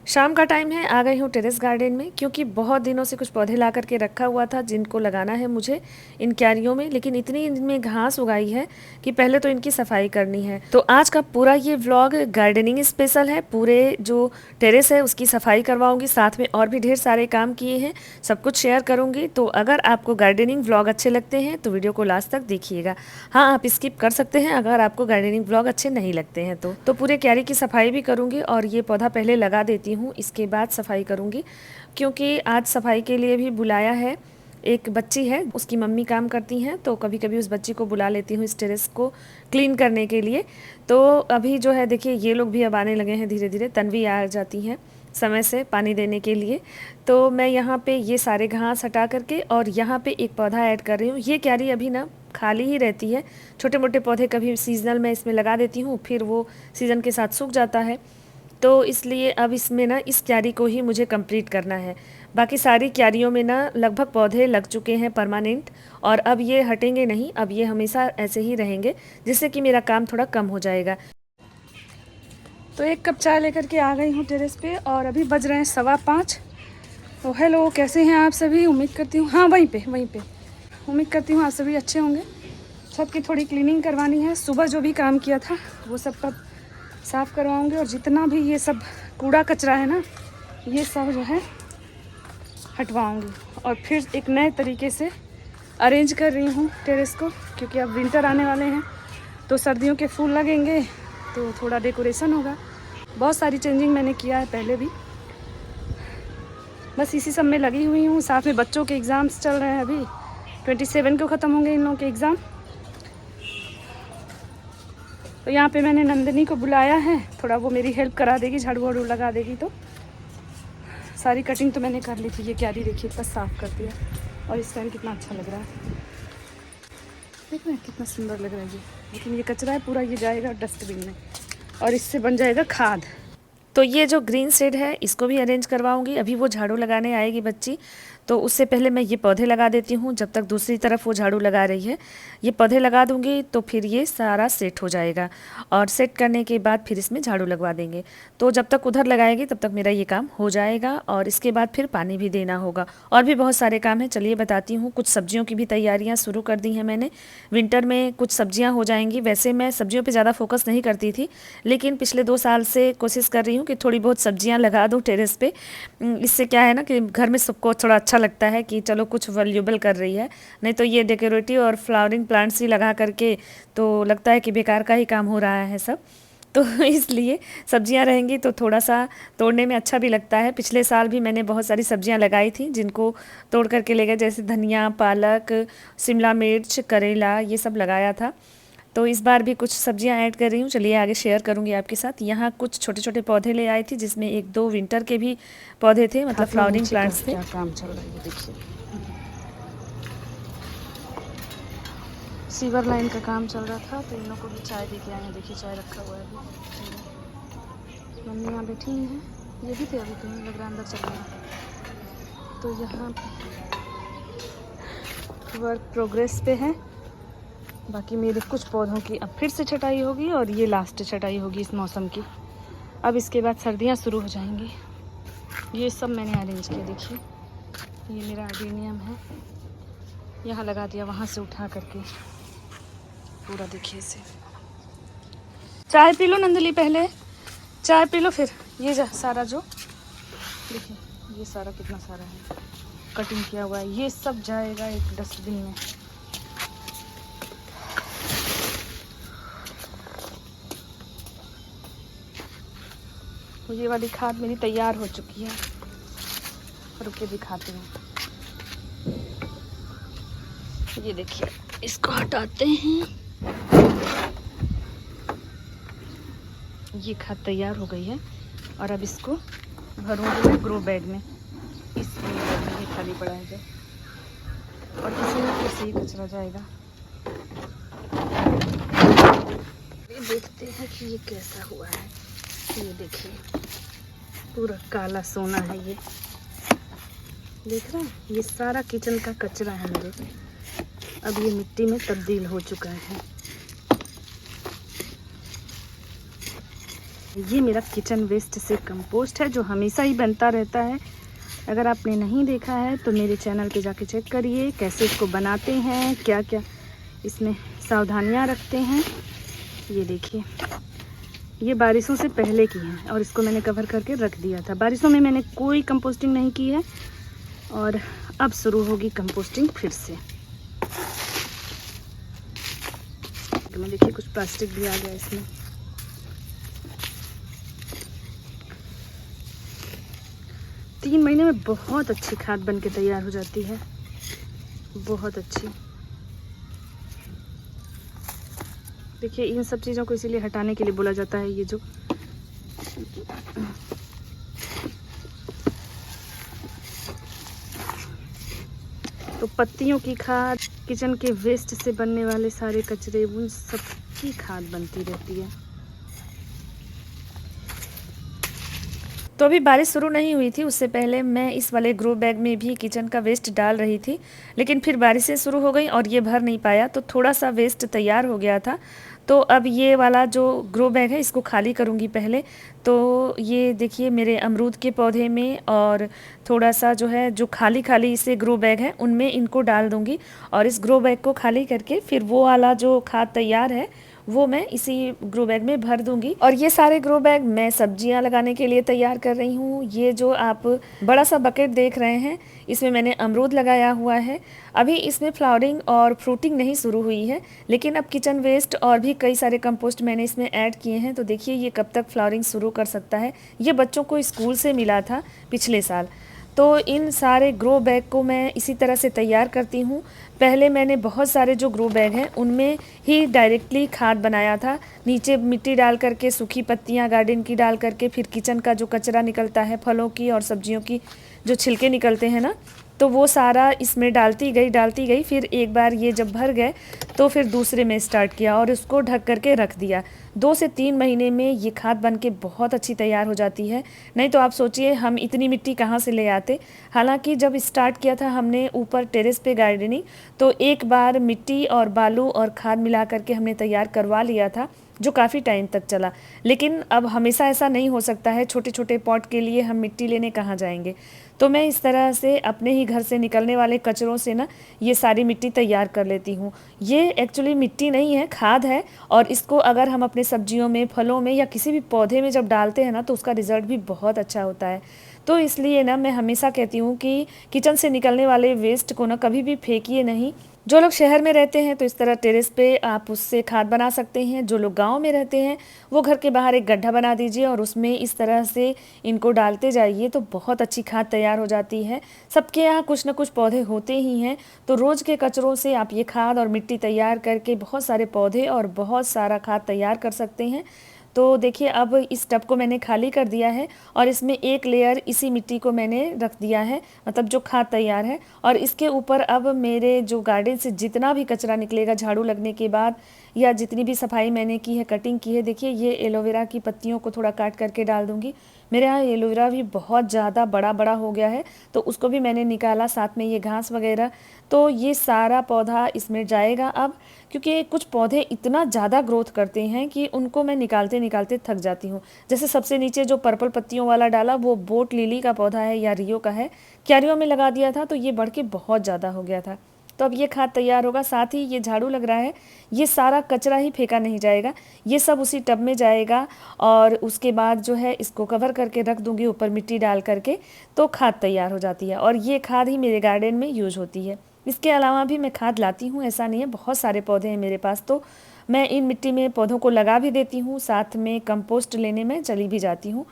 शाम का टाइम है, आ गई हूँ टेरेस गार्डन में क्योंकि बहुत दिनों से कुछ पौधे ला करके रखा हुआ था जिनको लगाना है मुझे इन क्यारियों में, लेकिन इतनी इनमें घास उगाई है कि पहले तो इनकी सफाई करनी है। तो आज का पूरा ये व्लॉग गार्डनिंग स्पेशल है। पूरे जो टेरेस है उसकी सफाई करवाऊंगी, साथ में और भी ढेर सारे काम किए हैं, सब कुछ शेयर करूंगी। तो अगर आपको गार्डनिंग व्लॉग अच्छे लगते हैं तो वीडियो को लास्ट तक देखिएगा। हाँ, आप स्किप कर सकते हैं अगर आपको गार्डनिंग व्लॉग अच्छे नहीं लगते हैं तो पूरे क्यारी की सफाई भी करूंगी और ये पौधा पहले लगा देती हूँ, इसके बाद सफाई करूंगी क्योंकि आज सफाई के लिए भी बुलाया है। एक बच्ची है, उसकी मम्मी काम करती हैं, तो कभी कभी उस बच्ची को बुला लेती हूँ इस टेरेस को क्लीन करने के लिए। तो अभी जो है देखिए, ये लोग भी अब आने लगे हैं धीरे धीरे। तन्वी आ जाती हैं समय से पानी देने के लिए। तो मैं यहाँ पे ये सारे घास हटा करके और यहाँ पे एक पौधा ऐड कर रही हूँ। ये क्यारी अभी ना खाली ही रहती है, छोटे मोटे पौधे कभी सीजनल मैं इसमें लगा देती हूँ, फिर वो सीज़न के साथ सूख जाता है। तो इसलिए अब इसमें ना इस क्यारी को ही मुझे कंप्लीट करना है। बाकी सारी क्यारियों में ना लगभग पौधे लग चुके हैं परमानेंट, और अब ये हटेंगे नहीं, अब ये हमेशा ऐसे ही रहेंगे, जिससे कि मेरा काम थोड़ा कम हो जाएगा। तो एक कप चाय लेकर के आ गई हूँ टेरेस पे और अभी बज रहे हैं 5:15। तो हेलो, कैसे हैं आप सभी? उम्मीद करती हूँ, हाँ वहीं पे उम्मीद करती हूँ आप सभी अच्छे होंगे। छत की थोड़ी क्लीनिंग करवानी है, सुबह जो भी काम किया था वो सब कब साफ़ करवाऊंगी, और जितना भी ये सब कूड़ा कचरा है ना, ये सब जो है हटवाऊंगी। और फिर एक नए तरीके से अरेंज कर रही हूँ टेरेस को, क्योंकि अब विंटर आने वाले हैं तो सर्दियों के फूल लगेंगे, तो थोड़ा डेकोरेशन होगा। बहुत सारी चेंजिंग मैंने किया है पहले भी, बस इसी सब में लगी हुई हूँ। साथ में बच्चों के एग्ज़ाम्स चल रहे हैं, अभी 27 को ख़त्म होंगे इन लोगों के एग्ज़ाम। तो यहाँ पे मैंने नंदिनी को बुलाया है, थोड़ा वो मेरी हेल्प करा देगी, झाड़ू वाड़ू लगा देगी। तो सारी कटिंग तो मैंने कर ली थी। ये क्यारी देखिए इतना साफ़ कर दिया, और इस टाइम कितना अच्छा लग रहा है, देख रहे हैं कितना सुंदर लग रहा है ये। लेकिन ये कचरा है पूरा, ये जाएगा डस्टबिन में और इससे बन जाएगा खाद। तो ये जो ग्रीन शेड है इसको भी अरेंज करवाऊंगी। अभी वो झाड़ू लगाने आएगी बच्ची, तो उससे पहले मैं ये पौधे लगा देती हूँ, जब तक दूसरी तरफ वो झाड़ू लगा रही है। ये पौधे लगा दूंगी तो फिर ये सारा सेट हो जाएगा, और सेट करने के बाद फिर इसमें झाड़ू लगवा देंगे। तो जब तक उधर लगाएगी तब तक मेरा ये काम हो जाएगा, और इसके बाद फिर पानी भी देना होगा। और भी बहुत सारे काम हैं, चलिए बताती हूँ। कुछ सब्जियों की भी तैयारियाँ शुरू कर दी हैं मैंने। विंटर में कुछ सब्जियाँ हो जाएंगी। वैसे मैं सब्जियों पर ज़्यादा फोकस नहीं करती थी, लेकिन पिछले 2 साल से कोशिश कर रही हूँ कि थोड़ी बहुत सब्जियाँ लगा दूँ टेरेस पे। इससे क्या है ना कि घर में सबको थोड़ा अच्छा लगता है कि चलो कुछ वैल्यूएबल कर रही है। नहीं तो ये डेकोरेटिव और फ्लावरिंग प्लांट्स ही लगा करके तो लगता है कि बेकार का ही काम हो रहा है सब। तो इसलिए सब्जियां रहेंगी तो थोड़ा सा तोड़ने में अच्छा भी लगता है। पिछले साल भी मैंने बहुत सारी सब्जियां लगाई थी जिनको तोड़ करके ले गए, जैसे धनिया, पालक, शिमला मिर्च, करेला, ये सब लगाया था। तो इस बार भी कुछ सब्जियां ऐड कर रही हूँ, चलिए आगे शेयर करूँगी आपके साथ। यहाँ कुछ छोटे छोटे पौधे ले आई थी, जिसमें 1-2 विंटर के भी पौधे थे, मतलब फ्लावरिंग प्लांट्स थे। क्या काम चल रहा है देखिए, सीवर लाइन का काम चल रहा था, तो इन लोगों को भी चाय दे के आए हैं। देखिए चाय रखा हुआ है अभी, मम्मी यहाँ बैठी हुई हैं, ये भी थे अभी कहीं, लग रहा अंदर चल रहा है। तो यहाँ वर्क प्रोग्रेस पे है। बाकी मेरे कुछ पौधों की अब फिर से छटाई होगी, और ये लास्ट छटाई होगी इस मौसम की। अब इसके बाद सर्दियाँ शुरू हो जाएंगी। ये सब मैंने अरेंज किया, देखिए ये मेरा अर्बेनियम है, यहाँ लगा दिया, वहाँ से उठा करके पूरा। देखिए इसे, चाय पी लो नंदली, पहले चाय पी लो फिर। ये सारा जो देखिए, ये सारा कितना सारा है कटिंग किया हुआ है, ये सब जाएगा एक डस्टबिन में। तो ये वाली खाद मेरी तैयार हो चुकी है, रुके दिखाती हूँ। ये देखिए, इसको हटाते हैं, ये खाद तैयार हो गई है, और अब इसको भरूंगी मैं ग्रो बैग में। इस ग्रो बैग में ये खाली पड़ा है जो, और इसी में फिर से ही कचरा जाएगा। ये देखते हैं कि ये कैसा हुआ है। ये देखिए पूरा काला सोना है ये, देख रहे हैं, ये सारा किचन का कचरा है मेरे, अब ये मिट्टी में तब्दील हो चुका है। ये मेरा किचन वेस्ट से कंपोस्ट है जो हमेशा ही बनता रहता है। अगर आपने नहीं देखा है तो मेरे चैनल पे जाके चेक करिए कैसे इसको बनाते हैं, क्या क्या इसमें सावधानियां रखते हैं। ये देखिए, ये बारिशों से पहले की है और इसको मैंने कवर करके रख दिया था। बारिशों में मैंने कोई कंपोस्टिंग नहीं की है और अब शुरू होगी कंपोस्टिंग फिर से। तो देखिए कुछ प्लास्टिक भी आ गया इसमें। तीन महीने में बहुत अच्छी खाद बन के तैयार हो जाती है, बहुत अच्छी। देखिए इन सब चीज़ों को इसीलिए हटाने के लिए बोला जाता है। ये जो तो पत्तियों की खाद, किचन के वेस्ट से बनने वाले सारे कचरे, उन सब की खाद बनती रहती है। तो अभी बारिश शुरू नहीं हुई थी, उससे पहले मैं इस वाले ग्रो बैग में भी किचन का वेस्ट डाल रही थी, लेकिन फिर बारिशें शुरू हो गई और ये भर नहीं पाया, तो थोड़ा सा वेस्ट तैयार हो गया था। तो अब ये वाला जो ग्रो बैग है इसको खाली करूँगी पहले। तो ये देखिए मेरे अमरूद के पौधे में और थोड़ा सा जो है जो खाली खाली इसे ग्रो बैग है उनमें इनको डाल दूँगी और इस ग्रो बैग को खाली करके फिर वो वाला जो खाद तैयार है वो मैं इसी ग्रो बैग में भर दूंगी। और ये सारे ग्रो बैग मैं सब्जियां लगाने के लिए तैयार कर रही हूँ। ये जो आप बड़ा सा बकेट देख रहे हैं इसमें मैंने अमरूद लगाया हुआ है। अभी इसमें फ्लावरिंग और फ्रूटिंग नहीं शुरू हुई है, लेकिन अब किचन वेस्ट और भी कई सारे कंपोस्ट मैंने इसमें ऐड किए हैं। तो देखिए ये कब तक फ्लावरिंग शुरू कर सकता है। ये बच्चों को स्कूल से मिला था पिछले साल। तो इन सारे ग्रो बैग को मैं इसी तरह से तैयार करती हूँ। पहले मैंने बहुत सारे जो ग्रो बैग हैं उनमें ही डायरेक्टली खाद बनाया था, नीचे मिट्टी डाल करके, सूखी पत्तियाँ गार्डन की डाल करके, फिर किचन का जो कचरा निकलता है, फलों की और सब्जियों की जो छिलके निकलते हैं ना, तो वो सारा इसमें डालती गई। फिर एक बार ये जब भर गए तो फिर दूसरे में स्टार्ट किया और उसको ढक करके रख दिया। 2 से 3 महीने में ये खाद बन के बहुत अच्छी तैयार हो जाती है। नहीं तो आप सोचिए हम इतनी मिट्टी कहाँ से ले आते। हालांकि जब स्टार्ट किया था हमने ऊपर टेरेस पे गार्डनिंग, तो एक बार मिट्टी और बालू और खाद मिला करके हमने तैयार करवा लिया था, जो काफ़ी टाइम तक चला। लेकिन अब हमेशा ऐसा नहीं हो सकता है, छोटे छोटे पॉट के लिए हम मिट्टी लेने कहाँ जाएंगे। तो मैं इस तरह से अपने ही घर से निकलने वाले कचरों से ना ये सारी मिट्टी तैयार कर लेती हूँ। ये एक्चुअली मिट्टी नहीं है, खाद है। और इसको अगर हम अपने सब्जियों में, फलों में या किसी भी पौधे में जब डालते हैं ना तो उसका रिज़ल्ट भी बहुत अच्छा होता है। तो इसलिए ना मैं हमेशा कहती हूँ कि किचन से निकलने वाले वेस्ट को ना कभी भी फेंकिए नहीं। जो लोग शहर में रहते हैं तो इस तरह टेरेस पे आप उससे खाद बना सकते हैं। जो लोग गांव में रहते हैं वो घर के बाहर एक गड्ढा बना दीजिए और उसमें इस तरह से इनको डालते जाइए तो बहुत अच्छी खाद तैयार हो जाती है। सबके यहाँ कुछ ना कुछ पौधे होते ही हैं, तो रोज़ के कचरों से आप ये खाद और मिट्टी तैयार करके बहुत सारे पौधे और बहुत सारा खाद तैयार कर सकते हैं। तो देखिए अब इस टब को मैंने खाली कर दिया है और इसमें एक लेयर इसी मिट्टी को मैंने रख दिया है, मतलब जो खाद तैयार है। और इसके ऊपर अब मेरे जो गार्डन से जितना भी कचरा निकलेगा झाड़ू लगने के बाद या जितनी भी सफाई मैंने की है, कटिंग की है, देखिए ये एलोवेरा की पत्तियों को थोड़ा काट करके डाल दूंगी। मेरे यहाँ एलोवेरा भी बहुत ज़्यादा बड़ा बड़ा हो गया है तो उसको भी मैंने निकाला, साथ में ये घास वगैरह। तो ये सारा पौधा इसमें जाएगा अब, क्योंकि कुछ पौधे इतना ज़्यादा ग्रोथ करते हैं कि उनको मैं निकालते निकालते थक जाती हूँ। जैसे सबसे नीचे जो पर्पल पत्तियों वाला डाला वो बोट लिली का पौधा है या रियो का है, क्यारियों में लगा दिया था तो ये बढ़ के बहुत ज़्यादा हो गया था। तो अब ये खाद तैयार होगा, साथ ही ये झाड़ू लग रहा है, ये सारा कचरा ही फेंका नहीं जाएगा, ये सब उसी टब में जाएगा। और उसके बाद जो है इसको कवर करके रख दूंगी ऊपर मिट्टी डाल करके, तो खाद तैयार हो जाती है। और ये खाद ही मेरे गार्डन में यूज होती है। इसके अलावा भी मैं खाद लाती हूँ, ऐसा नहीं है, बहुत सारे पौधे हैं मेरे पास, तो मैं इन मिट्टी में पौधों को लगा भी देती हूँ, साथ में कंपोस्ट लेने में चली भी जाती हूँ।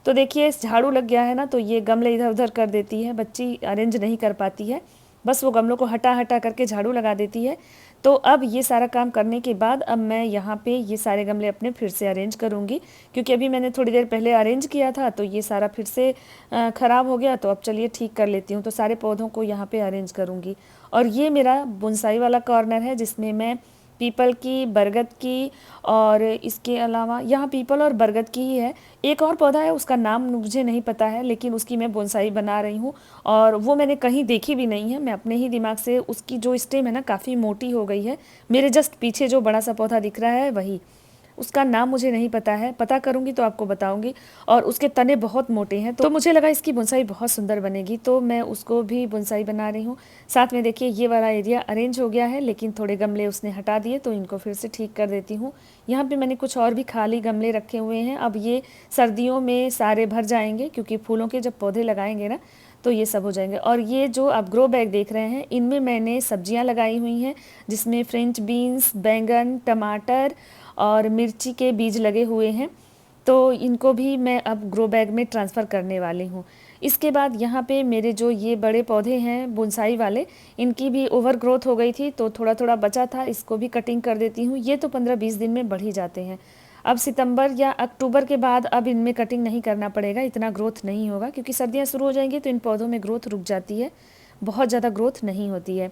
तो देखिए झाड़ू लग गया है ना, तो ये गमले इधर उधर कर देती है, बच्ची अरेंज नहीं कर पाती है, बस वो गमलों को हटा हटा करके झाड़ू लगा देती है। तो अब ये सारा काम करने के बाद अब मैं यहाँ पे ये सारे गमले अपने फिर से अरेंज करूँगी, क्योंकि अभी मैंने थोड़ी देर पहले अरेंज किया था तो ये सारा फिर से ख़राब हो गया। तो अब चलिए ठीक कर लेती हूँ, तो सारे पौधों को यहाँ पे अरेंज करूँगी। और ये मेरा बोनसाई वाला कॉर्नर है जिसमें मैं पीपल की, बरगद की और इसके अलावा यहाँ पीपल और बरगद की ही है, एक और पौधा है उसका नाम मुझे नहीं पता है, लेकिन उसकी मैं बोनसाई बना रही हूँ। और वो मैंने कहीं देखी भी नहीं है, मैं अपने ही दिमाग से, उसकी जो स्टेम है ना काफ़ी मोटी हो गई है। मेरे जस्ट पीछे जो बड़ा सा पौधा दिख रहा है वही, उसका नाम मुझे नहीं पता है, पता करूँगी तो आपको बताऊँगी। और उसके तने बहुत मोटे हैं, तो मुझे लगा इसकी बोनसाई बहुत सुंदर बनेगी, तो मैं उसको भी बोनसाई बना रही हूँ। साथ में देखिए ये वाला एरिया अरेंज हो गया है, लेकिन थोड़े गमले उसने हटा दिए, तो इनको फिर से ठीक कर देती हूँ। यहाँ पे मैंने कुछ और भी खाली गमले रखे हुए हैं। अब ये सर्दियों में सारे भर जाएंगे, क्योंकि फूलों के जब पौधे लगाएंगे ना तो ये सब हो जाएंगे। और ये जो आप ग्रो बैग देख रहे हैं, इनमें मैंने सब्जियां लगाई हुई हैं, जिसमें फ्रेंच बीन्स, बैंगन, टमाटर और मिर्ची के बीज लगे हुए हैं। तो इनको भी मैं अब ग्रो बैग में ट्रांसफ़र करने वाली हूँ। इसके बाद यहाँ पे मेरे जो ये बड़े पौधे हैं बोनसाई वाले, इनकी भी ओवर ग्रोथ हो गई थी, तो थोड़ा थोड़ा बचा था, इसको भी कटिंग कर देती हूँ। ये तो 15-20 दिन में बढ़ ही जाते हैं। अब सितंबर या अक्टूबर के बाद अब इनमें कटिंग नहीं करना पड़ेगा, इतना ग्रोथ नहीं होगा, क्योंकि सर्दियाँ शुरू हो जाएंगी तो इन पौधों में ग्रोथ रुक जाती है, बहुत ज़्यादा ग्रोथ नहीं होती है।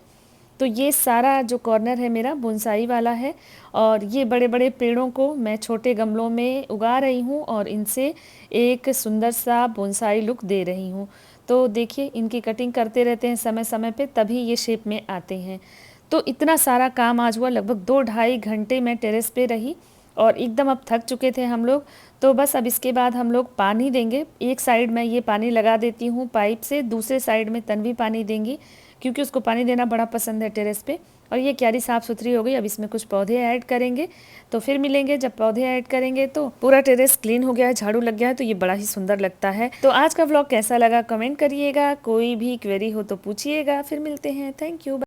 तो ये सारा जो कॉर्नर है मेरा बोनसाई वाला है, और ये बड़े बड़े पेड़ों को मैं छोटे गमलों में उगा रही हूँ और इनसे एक सुंदर सा बोनसाई लुक दे रही हूँ। तो देखिए इनकी कटिंग करते रहते हैं समय समय पे, तभी ये शेप में आते हैं। तो इतना सारा काम आज हुआ, लगभग 2-2.5 घंटे मैं टेरेस पे रही और एकदम अब थक चुके थे हम लोग। तो बस अब इसके बाद हम लोग पानी देंगे। एक साइड में ये पानी लगा देती हूँ पाइप से, दूसरे साइड में तन्वी पानी देंगी, क्योंकि उसको पानी देना बड़ा पसंद है टेरेस पे। और ये क्यारी साफ़ सुथरी हो गई, अब इसमें कुछ पौधे ऐड करेंगे, तो फिर मिलेंगे। जब पौधे ऐड करेंगे तो पूरा टेरेस क्लीन हो गया है, झाड़ू लग गया है, तो ये बड़ा ही सुंदर लगता है। तो आज का व्लॉग कैसा लगा कमेंट करिएगा, कोई भी क्वेरी हो तो पूछिएगा। फिर मिलते हैं, थैंक यू।